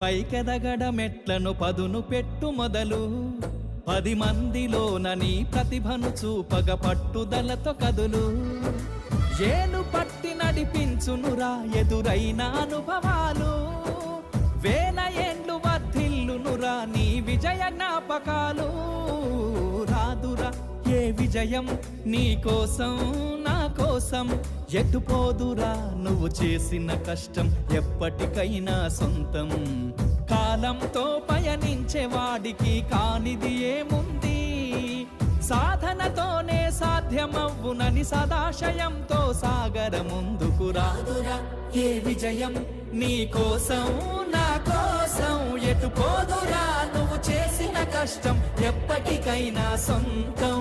పైకెదగడ మెట్లను పదును పెట్టు మొదలు 10 మందిలోన నీ ప్రతిభను చూపగ పట్టుదలతో కదులు ఏలు పట్టి నడిపించునురా ఎదురైన అనుభవాలు వేల ఏండ్లు వర్ధిల్లునురా నీ విజయ జ్ఞాపకాలు రాదురా ఏ విజయం నీ కోసం నా కోసం ఎటుపోదురా నువ్వు చేసిన కష్టం ఎప్పటికైనా సొంతం కాలంతో పయనించే వాడికి కానిది ఏముంది సాధనతోనే సాధ్యమవ్వునని సదాశయంతో సాగర ముందుకు రాదురా ఏ విజయం నీ కోసం నా కోసం ఎటుపోదురా నువ్వు చేసిన కష్టం ఎప్పటికైనా సొంతం